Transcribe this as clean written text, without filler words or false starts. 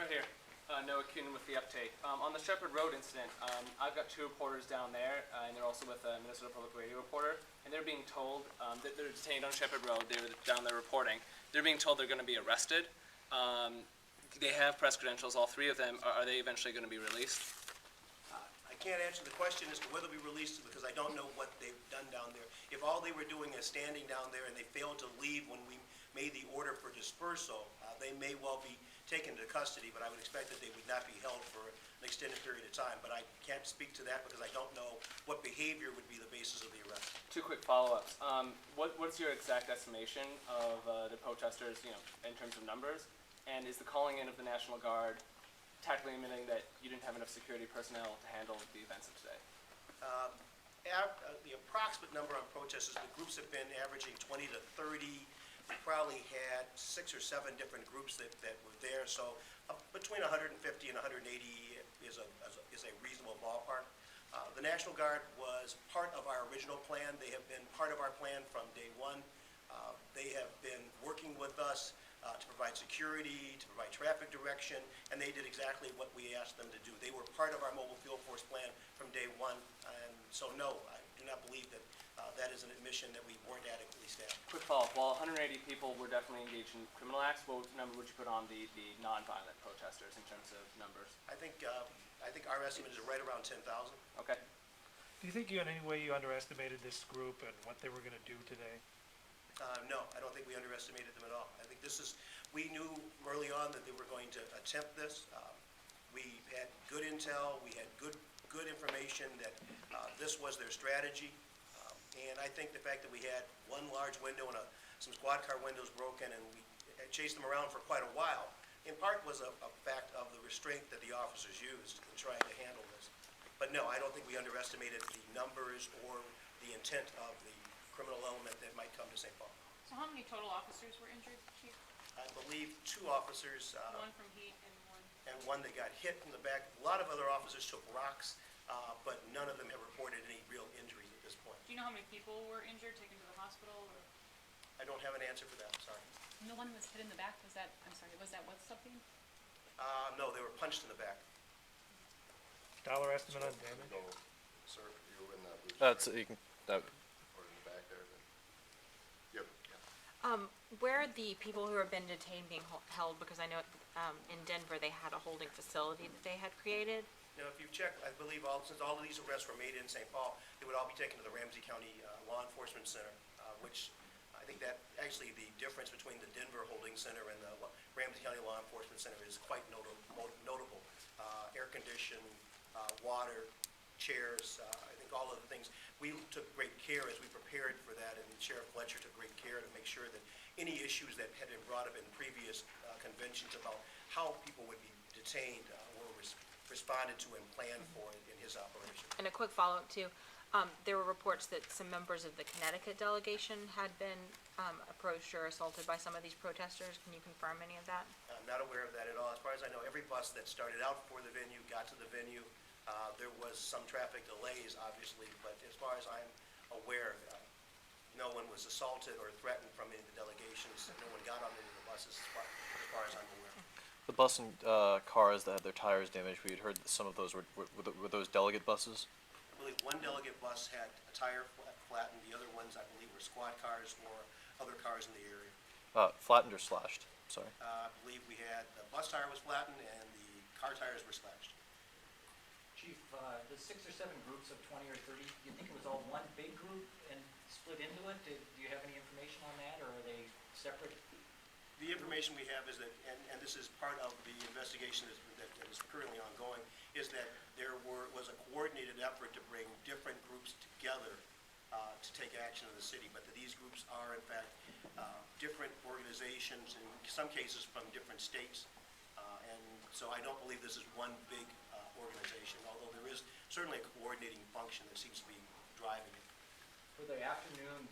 Right here. Noah Kuhn with the uptake. On the Shepherd Road incident, I've got two reporters down there, and they're also with a Minnesota Public Radio reporter, and they're being told that they're detained on Shepherd Road. They were down there reporting. They're being told they're going to be arrested. They have press credentials, all three of them. Are they eventually going to be released? I can't answer the question as to whether we released it because I don't know what they've done down there. If all they were doing is standing down there and they failed to leave when we made the order for dispersal, they may well be taken into custody, but I would expect that they would not be held for an extended period of time. But I can't speak to that because I don't know what behavior would be the basis of the arrest. Two quick follow-ups. What's your exact estimation of the protesters, in terms of numbers? And is the calling in of the National Guard tactically admitting that you didn't have enough security personnel to handle the events of today? The approximate number of protesters, the groups have been averaging 20 to 30. We probably had 6 or 7 different groups that were there, so between 150 and 180 is a reasonable ballpark. The National Guard was part of our original plan. They have been part of our plan from day one. They have been working with us to provide security, to provide traffic direction, and they did exactly what we asked them to do. They were part of our mobile field force plan from day one, and so no, I do not believe that that is an admission that we weren't adequately staffed. Quick follow-up. While 180 people were definitely engaged in criminal acts, what number would you put on the non-violent protesters in terms of numbers? I think our estimate is right around 10,000. Okay. Do you think in any way you underestimated this group and what they were going to do today? No, I don't think we underestimated them at all. I think we knew early on that they were going to attempt this. We had good intel, we had good information that this was their strategy. And I think the fact that we had one large window and some squad car windows broken and we chased them around for quite a while, in part was a fact of the restraint that the officers used in trying to handle this. But no, I don't think we underestimated the numbers or the intent of the criminal element that might come to St. Paul. So how many total officers were injured, Chief? I believe 2 officers. One from heat and one. And one that got hit in the back. A lot of other officers took rocks, but none of them have reported any real injuries at this point. Do you know how many people were injured, taken to the hospital? Or? I don't have an answer for that, I'm sorry. And the one that was hit in the back, was that what stuffing? No, they were punched in the back. Dollar estimate on damage? No, sir, you were in that booth. You can, that, Or in the back there. Yep. Where are the people who have been detained being held? Because I know in Denver they had a holding facility that they had created. Now, if you've checked, I believe since all of these arrests were made in St. Paul, they would all be taken to the Ramsey County Law Enforcement Center, which I think that actually the difference between the Denver Holding Center and the Ramsey County Law Enforcement Center is quite notable. Air conditioning, water, chairs, I think all of the things. We took great care as we prepared for that, and Sheriff Fletcher took great care to make sure that any issues that had been brought up in previous conventions about how people would be detained were responded to and planned for in his operation. And a quick follow-up too. There were reports that some members of the Connecticut delegation had been approached or assaulted by some of these protesters. Can you confirm any of that? I'm not aware of that at all. As far as I know, every bus that started out for the venue got to the venue. There was some traffic delays, obviously, but as far as I'm aware, no one was assaulted or threatened from any of the delegations. No one got on any of the buses, as far as I'm aware. the bus and cars that had their tires damaged, we had heard that some of those were those delegate buses? I believe one delegate bus had a tire flattened. The other ones, I believe, were squad cars or other cars in the area. Flattened or slashed? Sorry. I believe we had, the bus tire was flattened and the car tires were slashed. Chief, the 6 or 7 groups of 20 or 30, do you think it was all one big group and split into it? Do you have any information on that, or are they separate? The information we have is that, and this is part of the investigation that is currently ongoing, is that there was a coordinated effort to bring different groups together to take action in the city, but that these groups are, in fact, different organizations, in some cases from different states. And so I don't believe this is one big organization, although there is certainly a coordinating function that seems to be driving it. For the afternoon